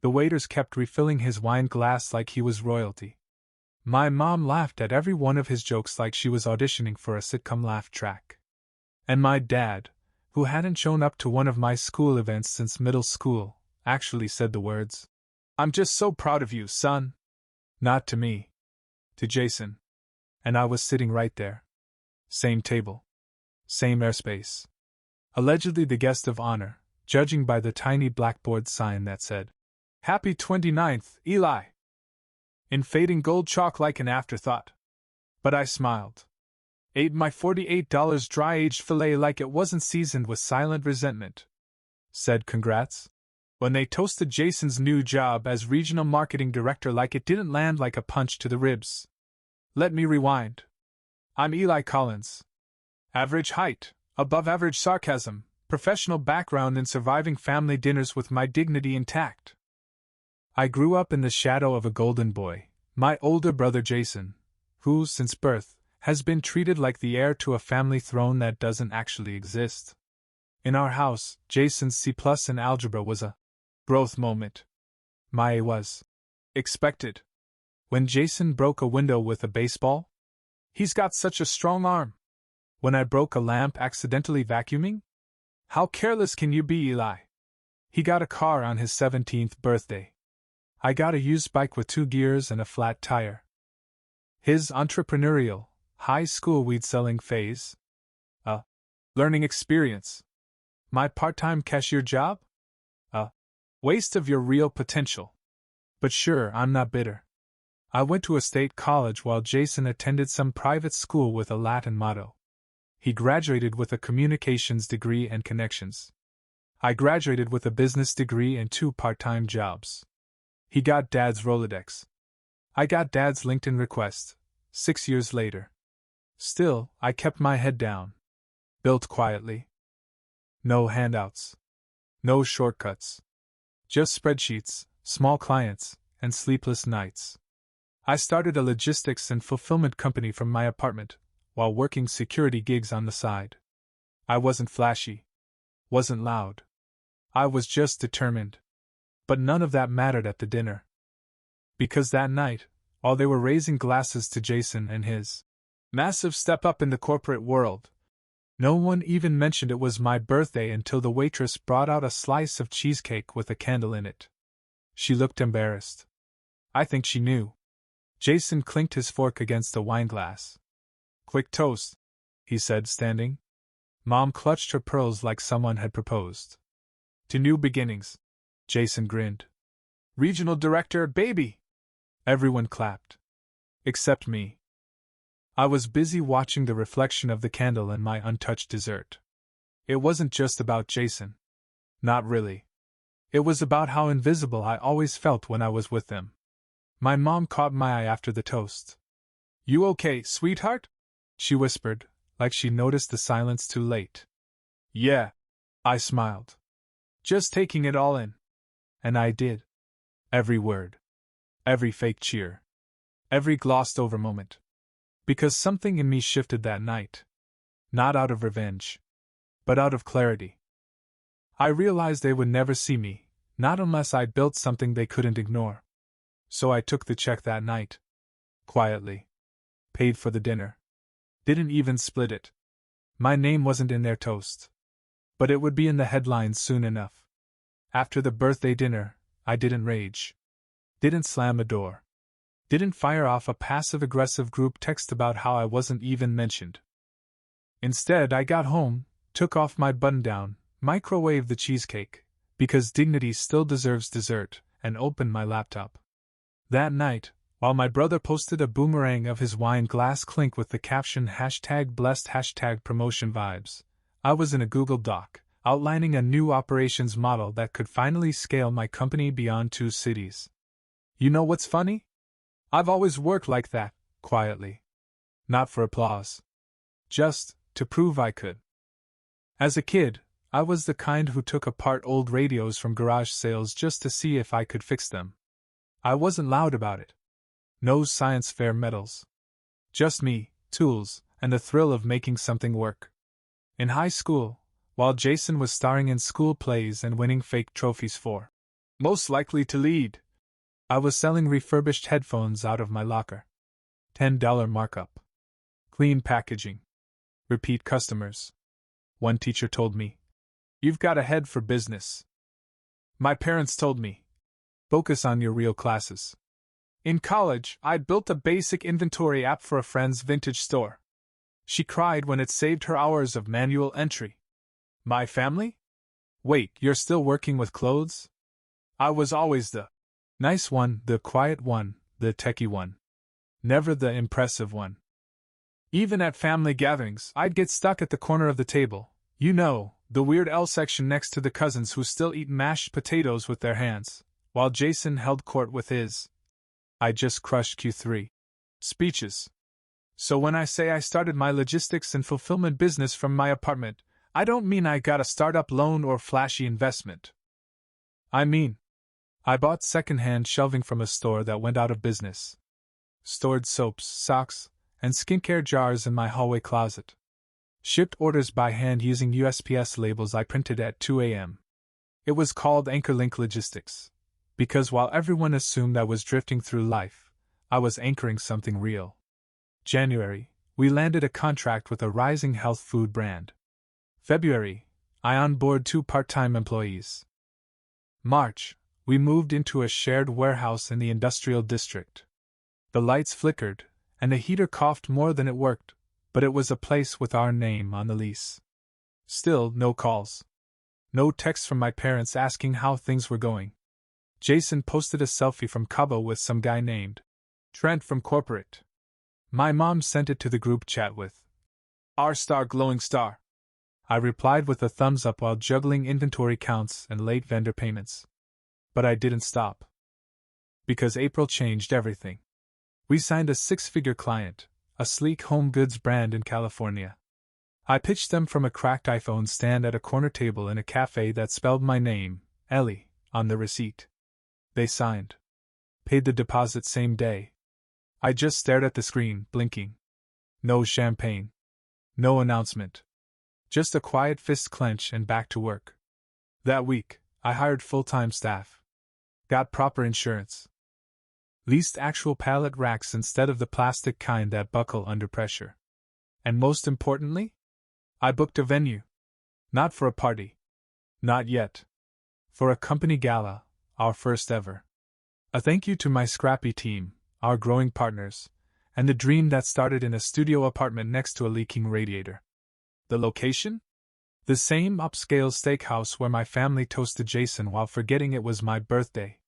The waiters kept refilling his wine glass like he was royalty. My mom laughed at every one of his jokes like she was auditioning for a sitcom laugh track. And my dad, who hadn't shown up to one of my school events since middle school, actually said the words, "I'm just so proud of you, son." Not to me. To Jason. And I was sitting right there. Same table. Same airspace. Allegedly the guest of honor, judging by the tiny blackboard sign that said, "Happy 29th, Eli." In fading gold chalk like an afterthought. But I smiled. Ate my $48 dry-aged filet like it wasn't seasoned with silent resentment. Said congrats. When they toasted Jason's new job as regional marketing director like it didn't land like a punch to the ribs. Let me rewind. I'm Eli Collins. Average height, above average sarcasm, professional background in surviving family dinners with my dignity intact. I grew up in the shadow of a golden boy, my older brother Jason, who, since birth, has been treated like the heir to a family throne that doesn't actually exist. In our house, Jason's C+ in algebra was a growth moment. My A was expected. When Jason broke a window with a baseball? He's got such a strong arm. When I broke a lamp accidentally vacuuming? How careless can you be, Eli? He got a car on his 17th birthday. I got a used bike with 2 gears and a flat tire. His entrepreneurial, high school weed-selling phase? A learning experience. My part-time cashier job? A waste of your real potential. But sure, I'm not bitter. I went to a state college while Jason attended some private school with a Latin motto. He graduated with a communications degree and connections. I graduated with a business degree and 2 part-time jobs. He got Dad's Rolodex. I got Dad's LinkedIn request, 6 years later. Still, I kept my head down. Built quietly. No handouts. No shortcuts. Just spreadsheets, small clients, and sleepless nights. I started a logistics and fulfillment company from my apartment, while working security gigs on the side. I wasn't flashy. Wasn't loud. I was just determined. But none of that mattered at the dinner. Because that night, while they were raising glasses to Jason and his massive step up in the corporate world, no one even mentioned it was my birthday until the waitress brought out a slice of cheesecake with a candle in it. She looked embarrassed. I think she knew. Jason clinked his fork against a wineglass. "Quick toast," he said, standing. Mom clutched her pearls like someone had proposed. "To new beginnings." Jason grinned. "Regional director, baby!" Everyone clapped. Except me. I was busy watching the reflection of the candle in my untouched dessert. It wasn't just about Jason. Not really. It was about how invisible I always felt when I was with them. My mom caught my eye after the toast. "You okay, sweetheart?" she whispered, like she noticed the silence too late. "Yeah," I smiled. "Just taking it all in." And I did. Every word. Every fake cheer. Every glossed-over moment. Because something in me shifted that night. Not out of revenge. But out of clarity. I realized they would never see me, not unless I built something they couldn't ignore. So I took the check that night. Quietly. Paid for the dinner. Didn't even split it. My name wasn't in their toast. But it would be in the headlines soon enough. After the birthday dinner, I didn't rage. Didn't slam a door. Didn't fire off a passive-aggressive group text about how I wasn't even mentioned. Instead, I got home, took off my button-down, microwaved the cheesecake, because dignity still deserves dessert, and opened my laptop. That night, while my brother posted a boomerang of his wine glass clink with the caption #blessed #promotion vibes, I was in a Google Doc, outlining a new operations model that could finally scale my company beyond 2 cities. You know what's funny? I've always worked like that, quietly. Not for applause. Just to prove I could. As a kid, I was the kind who took apart old radios from garage sales just to see if I could fix them. I wasn't loud about it. No science fair medals. Just me, tools, and the thrill of making something work. In high school, while Jason was starring in school plays and winning fake trophies for Most likely to lead. I was selling refurbished headphones out of my locker. $10 markup. Clean packaging. Repeat customers. One teacher told me, "You've got a head for business." My parents told me, "Focus on your real classes." In college, I'd built a basic inventory app for a friend's vintage store. She cried when it saved her hours of manual entry. My family? Wait, you're still working with clothes? I was always the nice one, the quiet one, the techie one. Never the impressive one. Even at family gatherings, I'd get stuck at the corner of the table. You know, the weird L section next to the cousins who still eat mashed potatoes with their hands, while Jason held court with his. I just crushed Q3 speeches. So when I say I started my logistics and fulfillment business from my apartment, I don't mean I got a startup loan or flashy investment. I mean, I bought secondhand shelving from a store that went out of business. Stored soaps, socks, and skincare jars in my hallway closet. Shipped orders by hand using USPS labels I printed at 2 a.m. It was called Anchor-Link Logistics, because while everyone assumed I was drifting through life, I was anchoring something real. January, we landed a contract with a rising health food brand. February, I onboarded 2 part-time employees. March, we moved into a shared warehouse in the industrial district. The lights flickered, and the heater coughed more than it worked, but it was a place with our name on the lease. Still, no calls. No texts from my parents asking how things were going. Jason posted a selfie from Cabo with some guy named Trent from corporate. My mom sent it to the group chat with R* glowing star. I replied with a thumbs up while juggling inventory counts and late vendor payments. But I didn't stop. Because April changed everything. We signed a 6-figure client, a sleek home goods brand in California. I pitched them from a cracked iPhone stand at a corner table in a cafe that spelled my name, Ellie, on the receipt. They signed. Paid the deposit same day. I just stared at the screen, blinking. No champagne. No announcement. Just a quiet fist clench and back to work. That week, I hired full-time staff. Got proper insurance. Leased actual pallet racks instead of the plastic kind that buckle under pressure. And most importantly, I booked a venue. Not for a party. Not yet. For a company gala, our first ever. A thank you to my scrappy team, our growing partners, and the dream that started in a studio apartment next to a leaking radiator. The location? The same upscale steakhouse where my family toasted Jason while forgetting it was my birthday.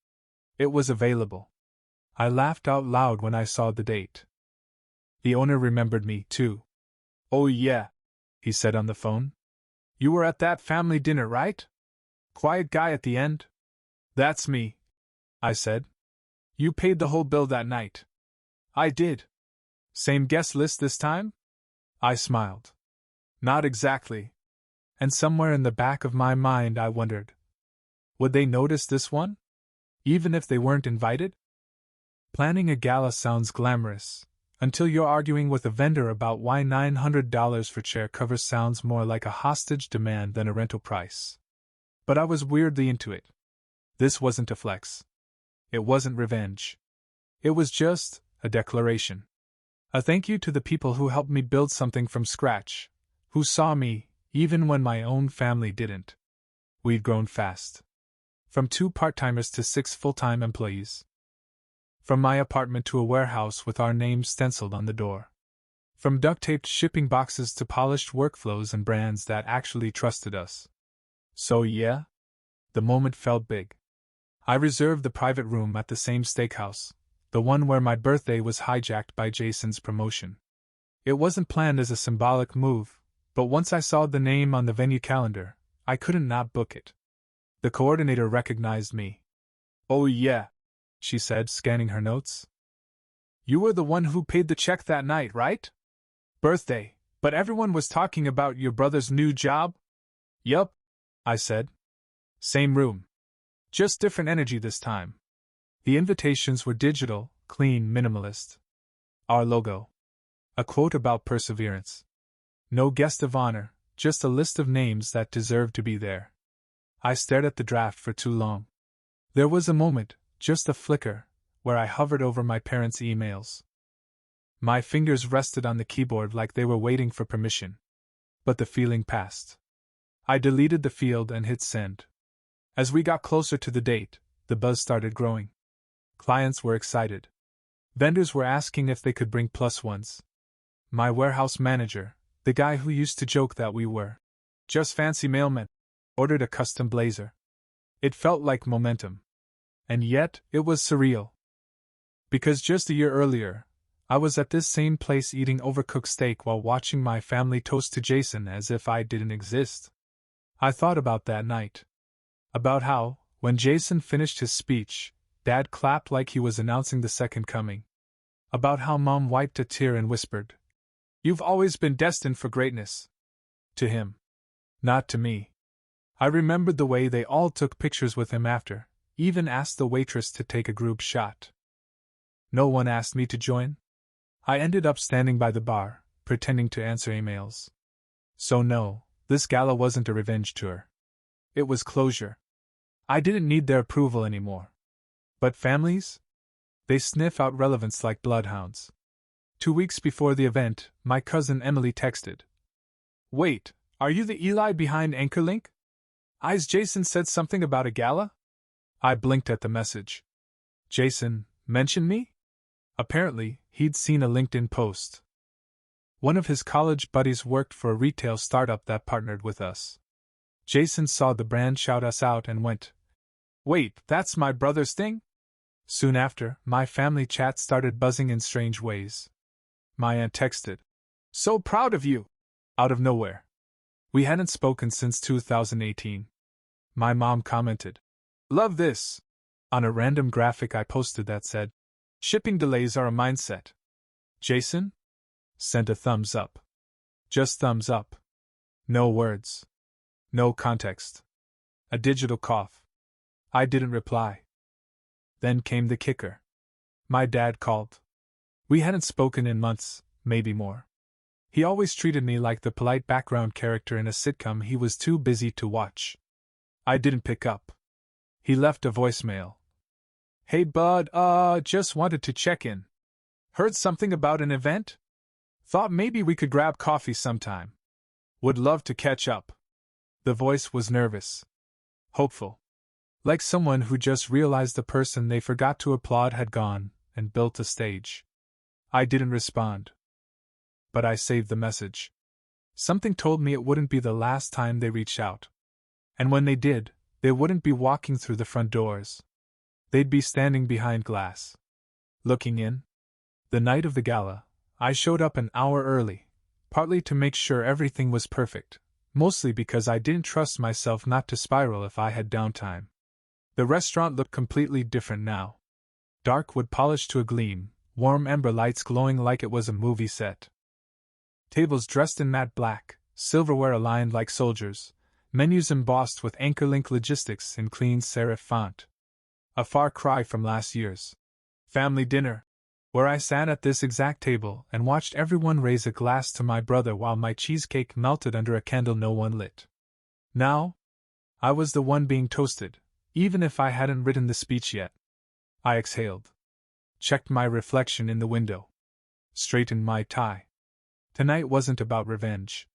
It was available. I laughed out loud when I saw the date. The owner remembered me, too. "Oh yeah," he said on the phone. "You were at that family dinner, right? Quiet guy at the end?" "That's me," I said. "You paid the whole bill that night." "I did." "Same guest list this time?" I smiled. "Not exactly." And somewhere in the back of my mind I wondered, would they notice this one? Even if they weren't invited? Planning a gala sounds glamorous, until you're arguing with a vendor about why $900 for chair covers sounds more like a hostage demand than a rental price. But I was weirdly into it. This wasn't a flex. It wasn't revenge. It was just a declaration. A thank you to the people who helped me build something from scratch, who saw me, even when my own family didn't. We'd grown fast. From 2 part-timers to 6 full-time employees. From my apartment to a warehouse with our names stenciled on the door. From duct-taped shipping boxes to polished workflows and brands that actually trusted us. So yeah, the moment felt big. I reserved the private room at the same steakhouse, the one where my birthday was hijacked by Jason's promotion. It wasn't planned as a symbolic move, but once I saw the name on the venue calendar, I couldn't not book it. The coordinator recognized me. "Oh yeah," she said, scanning her notes. "You were the one who paid the check that night, right? Birthday, but everyone was talking about your brother's new job?" "Yup," I said. "Same room. Just different energy this time." The invitations were digital, clean, minimalist. Our logo. A quote about perseverance. No guest of honor, just a list of names that deserved to be there. I stared at the draft for too long. There was a moment, just a flicker, where I hovered over my parents' emails. My fingers rested on the keyboard like they were waiting for permission. But the feeling passed. I deleted the field and hit send. As we got closer to the date, the buzz started growing. Clients were excited. Vendors were asking if they could bring plus ones. My warehouse manager, the guy who used to joke that we were just fancy mailmen, ordered a custom blazer. It felt like momentum. And yet, it was surreal. Because just a year earlier, I was at this same place eating overcooked steak while watching my family toast to Jason as if I didn't exist. I thought about that night. About how, when Jason finished his speech, Dad clapped like he was announcing the second coming. About how Mom wiped a tear and whispered, "You've always been destined for greatness." To him. Not to me. I remembered the way they all took pictures with him after, even asked the waitress to take a group shot. No one asked me to join. I ended up standing by the bar, pretending to answer emails. So no, this gala wasn't a revenge tour. It was closure. I didn't need their approval anymore. But families? They sniff out relevance like bloodhounds. 2 weeks before the event, my cousin Emily texted. "Wait, are you the Eli behind AnchorLink? Jason said something about a gala?" I blinked at the message. Jason mentioned me? Apparently, he'd seen a LinkedIn post. One of his college buddies worked for a retail startup that partnered with us. Jason saw the brand shout us out and went, "Wait, that's my brother's thing?" Soon after, my family chat started buzzing in strange ways. My aunt texted, "So proud of you!" out of nowhere. We hadn't spoken since 2018. My mom commented, "Love this," on a random graphic I posted that said, "Shipping delays are a mindset." Jason sent a thumbs up. Just thumbs up. No words. No context. A digital cough. I didn't reply. Then came the kicker. My dad called. We hadn't spoken in months, maybe more. He always treated me like the polite background character in a sitcom he was too busy to watch. I didn't pick up. He left a voicemail. "Hey bud, just wanted to check in. Heard something about an event? Thought maybe we could grab coffee sometime. Would love to catch up." The voice was nervous. Hopeful. Like someone who just realized the person they forgot to applaud had gone, and built a stage. I didn't respond. But I saved the message. Something told me it wouldn't be the last time they reached out. And when they did, they wouldn't be walking through the front doors. They'd be standing behind glass. Looking in. The night of the gala, I showed up an hour early, partly to make sure everything was perfect, mostly because I didn't trust myself not to spiral if I had downtime. The restaurant looked completely different now. Dark wood polished to a gleam, warm ember lights glowing like it was a movie set. Tables dressed in matte black, silverware aligned like soldiers, menus embossed with AnchorLink logistics in clean serif font. A far cry from last year's family dinner, where I sat at this exact table and watched everyone raise a glass to my brother while my cheesecake melted under a candle no one lit. Now, I was the one being toasted, even if I hadn't written the speech yet. I exhaled. Checked my reflection in the window. Straightened my tie. Tonight wasn't about revenge.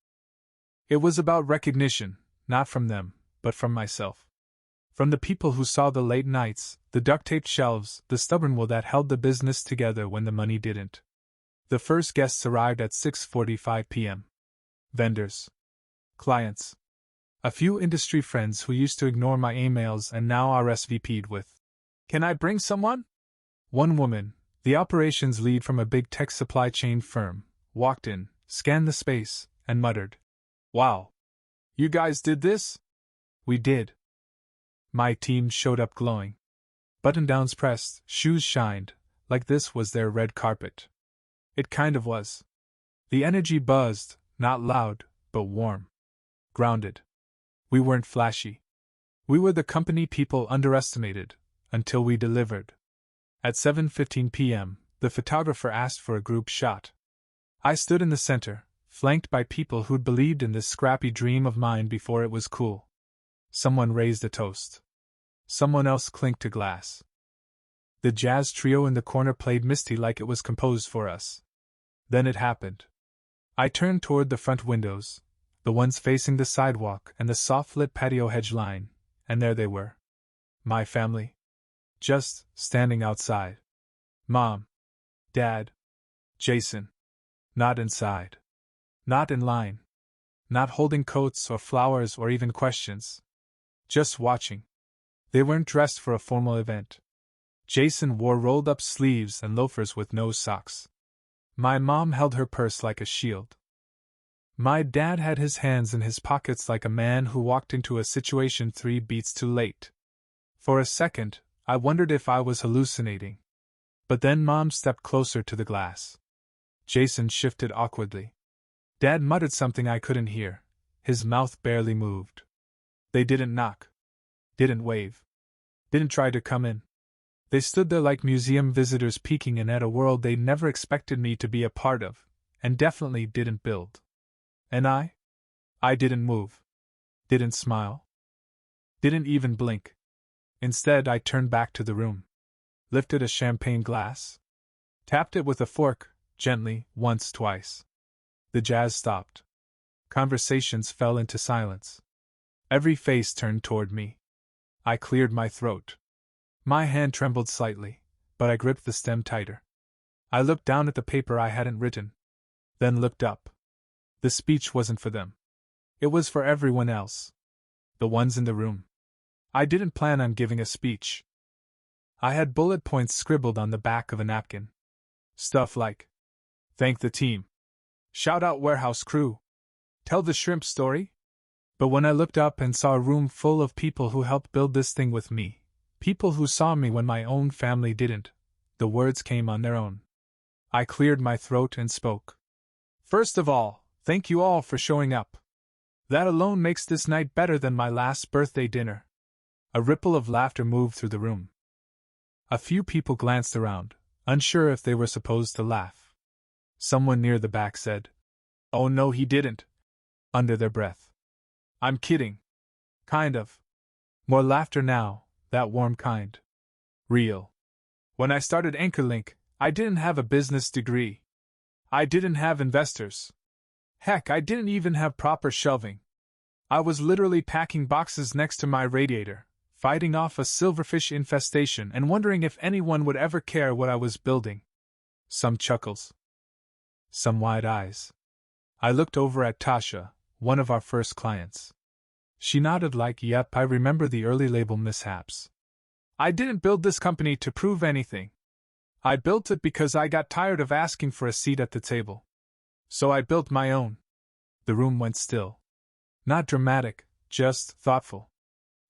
It was about recognition, not from them, but from myself. From the people who saw the late nights, the duct-taped shelves, the stubborn will that held the business together when the money didn't. The first guests arrived at 6:45 p.m. Vendors. Clients. A few industry friends who used to ignore my emails and now RSVP'd with, "Can I bring someone?" One woman, the operations lead from a big tech supply chain firm, walked in, scanned the space, and muttered, "Wow. You guys did this?" We did. My team showed up glowing. Button-downs pressed, shoes shined, like this was their red carpet. It kind of was. The energy buzzed, not loud, but warm. Grounded. We weren't flashy. We were the company people underestimated, until we delivered. At 7:15 p.m., the photographer asked for a group shot. I stood in the center, flanked by people who'd believed in this scrappy dream of mine before it was cool. Someone raised a toast. Someone else clinked a glass. The jazz trio in the corner played Misty like it was composed for us. Then it happened. I turned toward the front windows, the ones facing the sidewalk and the soft-lit patio hedge line, and there they were. My family. Just standing outside. Mom. Dad. Jason. Not inside. Not in line. Not holding coats or flowers or even questions. Just watching. They weren't dressed for a formal event. Jason wore rolled-up sleeves and loafers with no socks. My mom held her purse like a shield. My dad had his hands in his pockets like a man who walked into a situation 3 beats too late. For a second, I wondered if I was hallucinating. But then Mom stepped closer to the glass. Jason shifted awkwardly. Dad muttered something I couldn't hear. His mouth barely moved. They didn't knock. Didn't wave. Didn't try to come in. They stood there like museum visitors peeking in at a world they never expected me to be a part of, and definitely didn't build. And I didn't move. Didn't smile. Didn't even blink. Instead, I turned back to the room. Lifted a champagne glass. Tapped it with a fork, gently, once, twice. The jazz stopped. Conversations fell into silence. Every face turned toward me. I cleared my throat. My hand trembled slightly, but I gripped the stem tighter. I looked down at the paper I hadn't written. Then looked up. The speech wasn't for them. It was for everyone else. The ones in the room. I didn't plan on giving a speech. I had bullet points scribbled on the back of a napkin. Stuff like, thank the team. Shout out warehouse crew. Tell the shrimp story. But when I looked up and saw a room full of people who helped build this thing with me, people who saw me when my own family didn't, the words came on their own. I cleared my throat and spoke. First of all, thank you all for showing up. That alone makes this night better than my last birthday dinner. A ripple of laughter moved through the room. A few people glanced around, unsure if they were supposed to laugh. Someone near the back said, "Oh no, he didn't," under their breath. I'm kidding. Kind of. More laughter now, that warm kind. Real. When I started AnchorLink, I didn't have a business degree. I didn't have investors. Heck, I didn't even have proper shelving. I was literally packing boxes next to my radiator, fighting off a silverfish infestation and wondering if anyone would ever care what I was building. Some chuckles. Some wide eyes. I looked over at Tasha, one of our first clients. She nodded like, yep, I remember the early label mishaps. I didn't build this company to prove anything. I built it because I got tired of asking for a seat at the table. So I built my own. The room went still. Not dramatic, just thoughtful.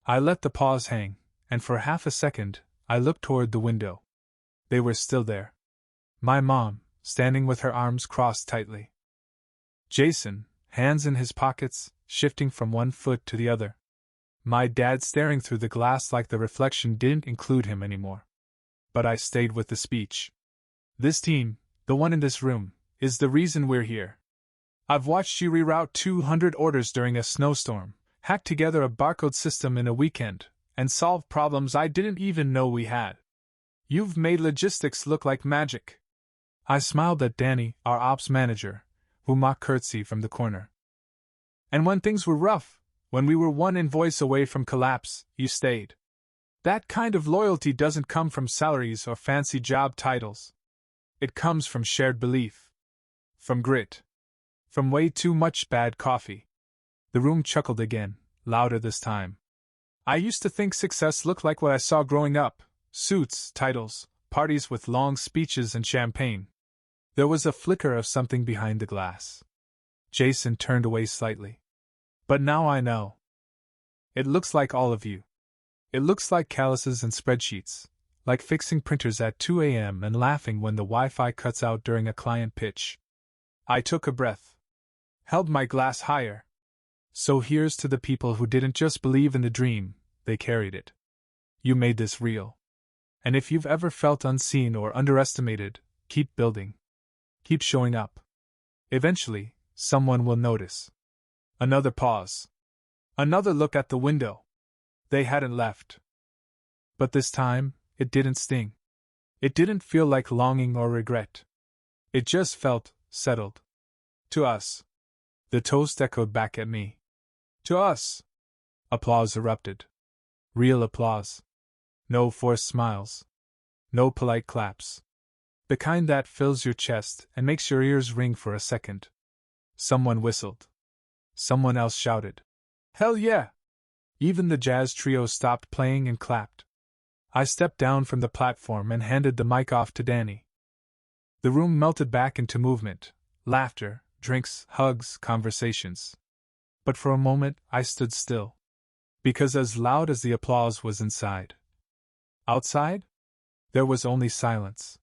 I let the pause hang, and for half a second, I looked toward the window. They were still there. My mom, standing with her arms crossed tightly. Jason, hands in his pockets, shifting from one foot to the other. My dad staring through the glass like the reflection didn't include him anymore. But I stayed with the speech. This team, the one in this room, is the reason we're here. I've watched you reroute 200 orders during a snowstorm, hack together a barcode system in a weekend, and solve problems I didn't even know we had. You've made logistics look like magic. I smiled at Danny, our ops manager, who mock curtsied from the corner. And when things were rough, when we were one invoice away from collapse, you stayed. That kind of loyalty doesn't come from salaries or fancy job titles. It comes from shared belief. From grit. From way too much bad coffee. The room chuckled again, louder this time. I used to think success looked like what I saw growing up: suits, titles, parties with long speeches and champagne. There was a flicker of something behind the glass. Jason turned away slightly. But now I know. It looks like all of you. It looks like calluses and spreadsheets, like fixing printers at 2 a.m. and laughing when the Wi-Fi cuts out during a client pitch. I took a breath. Held my glass higher. So here's to the people who didn't just believe in the dream, they carried it. You made this real. And if you've ever felt unseen or underestimated, keep building. Keep showing up. Eventually, someone will notice. Another pause. Another look at the window. They hadn't left. But this time, it didn't sting. It didn't feel like longing or regret. It just felt settled. To us. The toast echoed back at me. To us. Applause erupted. Real applause. No forced smiles. No polite claps. The kind that fills your chest and makes your ears ring for a second. Someone whistled. Someone else shouted. Hell yeah! Even the jazz trio stopped playing and clapped. I stepped down from the platform and handed the mic off to Danny. The room melted back into movement, laughter, drinks, hugs, conversations. But for a moment I stood still. Because as loud as the applause was inside. Outside? There was only silence.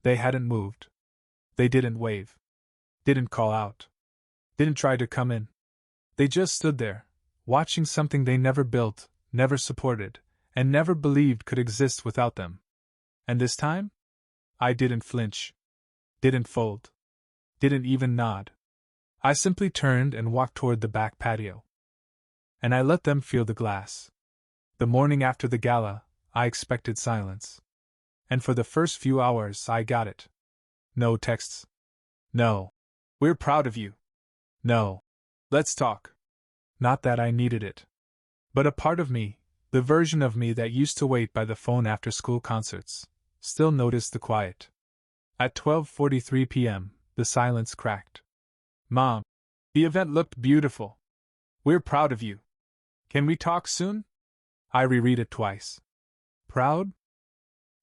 They hadn't moved. They didn't wave. Didn't call out. Didn't try to come in. They just stood there, watching something they never built, never supported, and never believed could exist without them. And this time? I didn't flinch. Didn't fold. Didn't even nod. I simply turned and walked toward the back patio. And I let them feel the glass. The morning after the gala, I expected silence. And for the first few hours I got it. No texts. No. We're proud of you. No. Let's talk. Not that I needed it. But a part of me, the version of me that used to wait by the phone after school concerts, still noticed the quiet. At 12:43 p.m., the silence cracked. Mom, the event looked beautiful. We're proud of you. Can we talk soon? I reread it twice. Proud?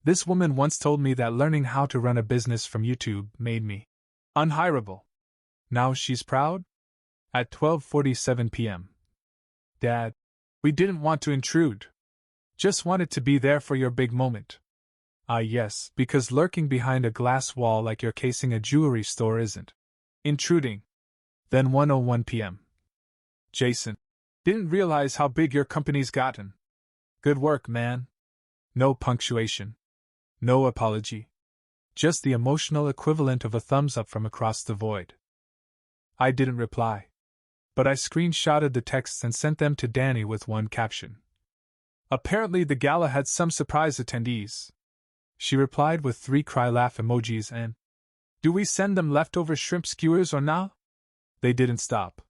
This woman once told me that learning how to run a business from YouTube made me unhireable. Now she's proud? At 12:47 p.m. Dad, we didn't want to intrude. Just wanted to be there for your big moment. Ah yes, because lurking behind a glass wall like you're casing a jewelry store isn't intruding. Then 1:01 p.m. Jason, didn't realize how big your company's gotten. Good work, man. No punctuation. No apology. Just the emotional equivalent of a thumbs up from across the void. I didn't reply. But I screenshotted the texts and sent them to Danny with one caption. Apparently the gala had some surprise attendees. She replied with 3 cry laugh emojis and, do we send them leftover shrimp skewers or nah? They didn't stop.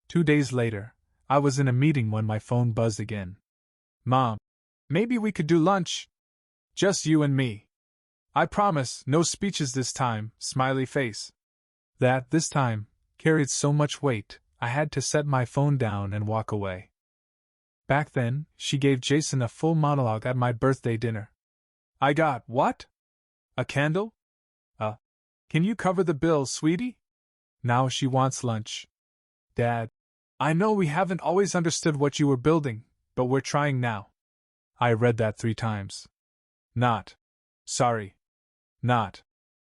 2 days later, I was in a meeting when my phone buzzed again. Mom, maybe we could do lunch? Just you and me. I promise, no speeches this time, smiley face. That, this time, carried so much weight, I had to set my phone down and walk away. Back then, she gave Jason a full monologue at my birthday dinner. I got, what? A candle? Can you cover the bill, sweetie? Now she wants lunch. Dad, I know we haven't always understood what you were building, but we're trying now. I read that 3 times. Not. Sorry. Not.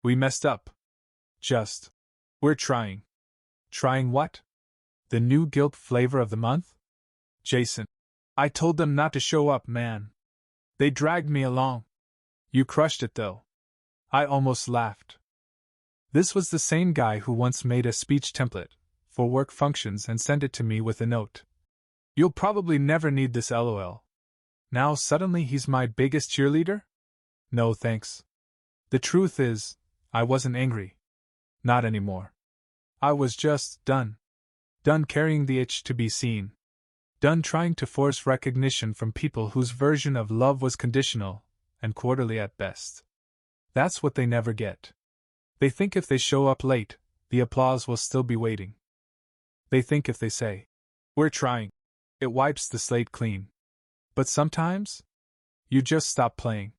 We messed up. Just. We're trying. Trying what? The new guilt flavor of the month? Jason. I told them not to show up, man. They dragged me along. You crushed it, though. I almost laughed. This was the same guy who once made a speech template for work functions and sent it to me with a note. You'll probably never need this, lol. Now suddenly he's my biggest cheerleader? No thanks. The truth is, I wasn't angry. Not anymore. I was just done. Done carrying the itch to be seen. Done trying to force recognition from people whose version of love was conditional and quarterly at best. That's what they never get. They think if they show up late, the applause will still be waiting. They think if they say, we're trying, it wipes the slate clean. But sometimes, you just stop playing.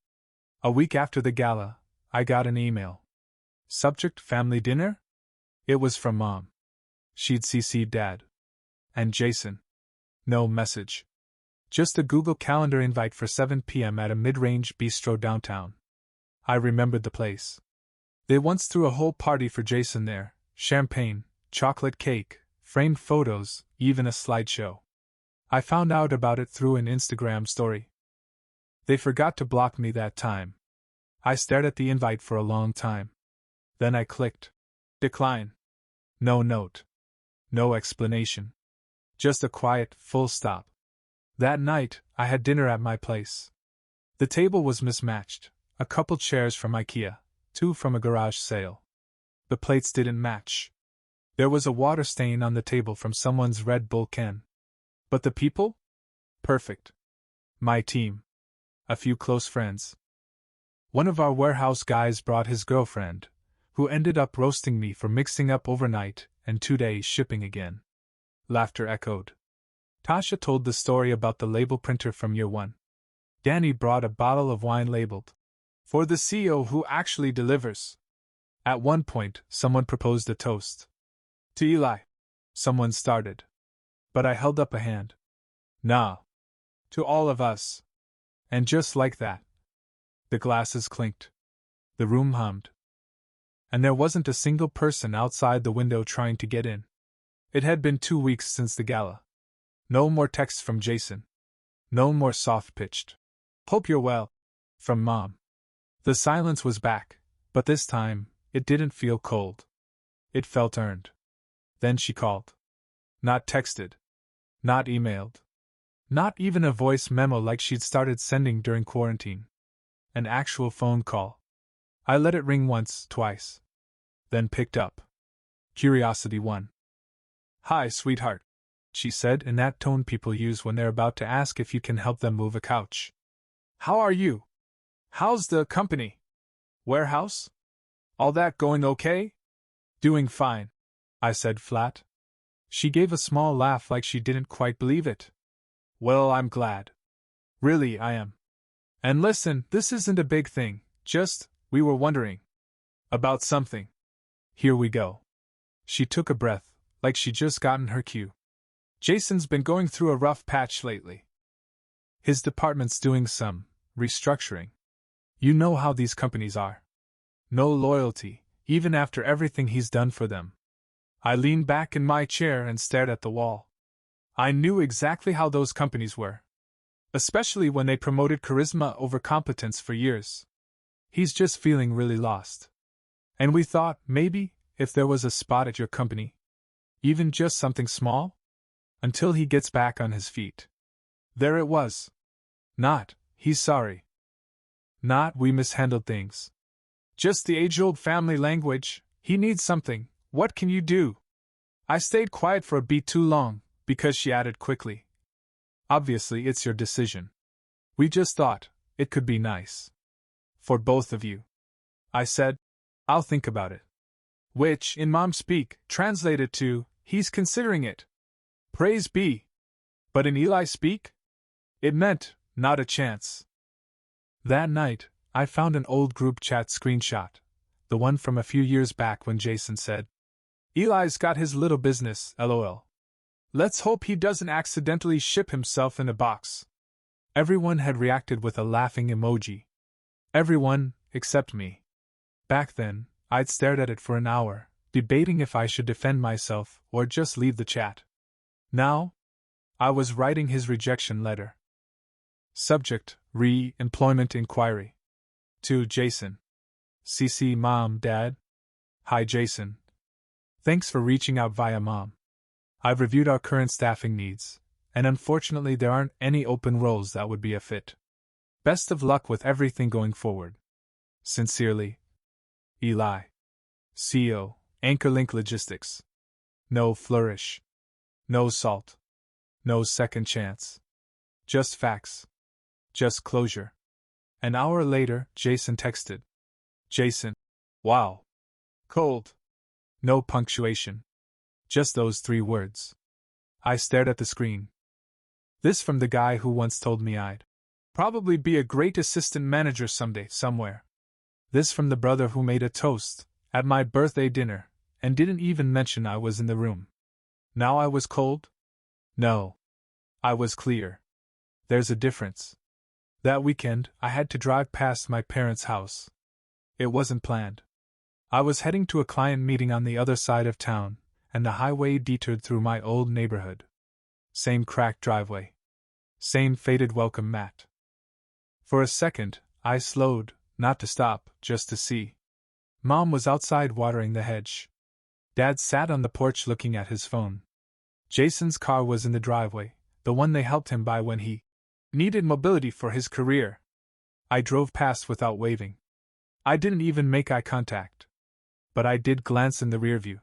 A week after the gala, I got an email. Subject: family dinner? It was from Mom. She'd CC'd Dad. And Jason. No message. Just a Google Calendar invite for 7 p.m. at a mid-range bistro downtown. I remembered the place. They once threw a whole party for Jason there, champagne, chocolate cake, framed photos, even a slideshow. I found out about it through an Instagram story. They forgot to block me that time. I stared at the invite for a long time. Then I clicked. Decline. No note. No explanation. Just a quiet, full stop. That night, I had dinner at my place. The table was mismatched, a couple chairs from IKEA, two from a garage sale. The plates didn't match. There was a water stain on the table from someone's Red Bull can. But the people? Perfect. My team. A few close friends. One of our warehouse guys brought his girlfriend, who ended up roasting me for mixing up overnight and 2 days shipping again. Laughter echoed. Tasha told the story about the label printer from year one. Danny brought a bottle of wine labeled, "For the CEO who actually delivers." At one point, someone proposed a toast. To Eli. Someone started. But I held up a hand. Nah. To all of us. And just like that, the glasses clinked. The room hummed. And there wasn't a single person outside the window trying to get in. It had been 2 weeks since the gala. No more texts from Jason. No more soft-pitched, "Hope you're well," from Mom. The silence was back, but this time, it didn't feel cold. It felt earned. Then she called. Not texted. Not emailed. Not even a voice memo like she'd started sending during quarantine. An actual phone call. I let it ring once, twice. Then picked up. Curiosity won. "Hi, sweetheart," she said in that tone people use when they're about to ask if you can help them move a couch. "How are you? How's the company? Warehouse? All that going okay?" "Doing fine," I said flat. She gave a small laugh like she didn't quite believe it. "Well, I'm glad. Really, I am. And listen, this isn't a big thing, just, we were wondering about something. Here we go." She took a breath, like she'd just gotten her cue. "Jason's been going through a rough patch lately. His department's doing some restructuring. You know how these companies are. No loyalty, even after everything he's done for them." I leaned back in my chair and stared at the wall. I knew exactly how those companies were. Especially when they promoted charisma over competence for years. He's just feeling really lost. And we thought, maybe, if there was a spot at your company. Even just something small? Until he gets back on his feet. There it was. Not, "He's sorry." Not, "We mishandled things." Just the age-old family language, "He needs something, what can you do?" I stayed quiet for a beat too long, because she added quickly. "Obviously it's your decision. We just thought, it could be nice. For both of you." I said, "I'll think about it." Which, in mom speak, translated to, "He's considering it." Praise be. But in Eli speak? It meant, "Not a chance." That night, I found an old group chat screenshot, the one from a few years back when Jason said, "Eli's got his little business, lol. Let's hope he doesn't accidentally ship himself in a box." Everyone had reacted with a laughing emoji. Everyone, except me. Back then, I'd stared at it for an hour, debating if I should defend myself or just leave the chat. Now, I was writing his rejection letter. Subject, re-employment inquiry. To Jason. CC Mom, Dad. Hi Jason. Thanks for reaching out via Mom. I've reviewed our current staffing needs, and unfortunately there aren't any open roles that would be a fit. Best of luck with everything going forward. Sincerely, Eli. CEO, AnchorLink Logistics. No flourish. No salt. No second chance. Just facts. Just closure. An hour later, Jason texted. Jason. Wow. Cold. No punctuation. Just those 3 words. I stared at the screen. This from the guy who once told me I'd probably be a great assistant manager someday, somewhere. This from the brother who made a toast at my birthday dinner and didn't even mention I was in the room. Now I was cold? No. I was clear. There's a difference. That weekend, I had to drive past my parents' house. It wasn't planned. I was heading to a client meeting on the other side of town, and the highway detoured through my old neighborhood. Same cracked driveway. Same faded welcome mat. For a second, I slowed, not to stop, just to see. Mom was outside watering the hedge. Dad sat on the porch looking at his phone. Jason's car was in the driveway, the one they helped him buy when he needed mobility for his career. I drove past without waving. I didn't even make eye contact. But I did glance in the rear view.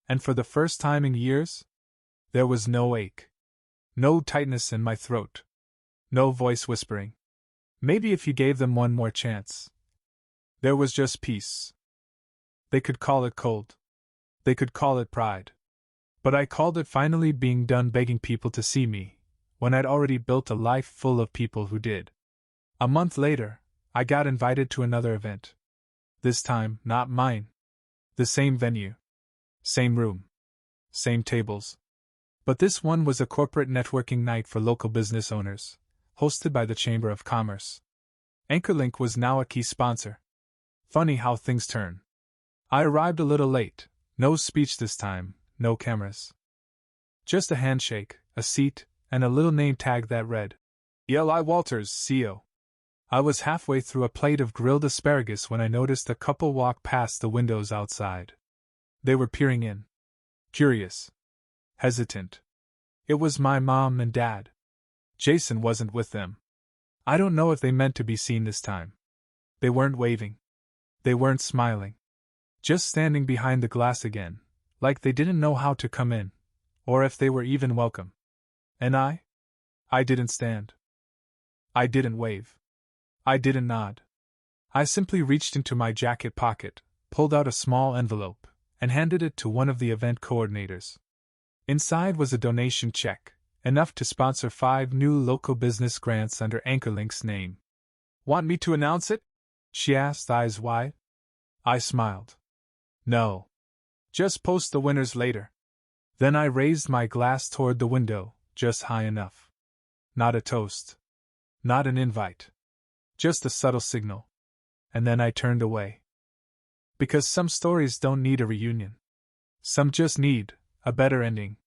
And for the first time in years, there was no ache. No tightness in my throat. No voice whispering, "Maybe if you gave them one more chance." There was just peace. They could call it cold. They could call it pride. But I called it finally being done begging people to see me, when I'd already built a life full of people who did. A month later, I got invited to another event. This time, not mine. The same venue. Same room. Same tables. But this one was a corporate networking night for local business owners, hosted by the Chamber of Commerce. Anchorlink was now a key sponsor. Funny how things turn. I arrived a little late, no speech this time, no cameras. Just a handshake, a seat, and a little name tag that read, Eli Walters, CO. I was halfway through a plate of grilled asparagus when I noticed a couple walk past the windows outside. They were peering in. Curious. Hesitant. It was my mom and dad. Jason wasn't with them. I don't know if they meant to be seen this time. They weren't waving. They weren't smiling. Just standing behind the glass again, like they didn't know how to come in, or if they were even welcome. And I didn't stand. I didn't wave. I didn't nod. I simply reached into my jacket pocket, pulled out a small envelope, and handed it to one of the event coordinators. Inside was a donation check, enough to sponsor 5 new local business grants under Anchorlink's name. "Want me to announce it?" she asked, eyes wide. I smiled. "No. Just post the winners later." Then I raised my glass toward the window, just high enough. Not a toast. Not an invite. Just a subtle signal. And then I turned away. Because some stories don't need a reunion. Some just need a better ending.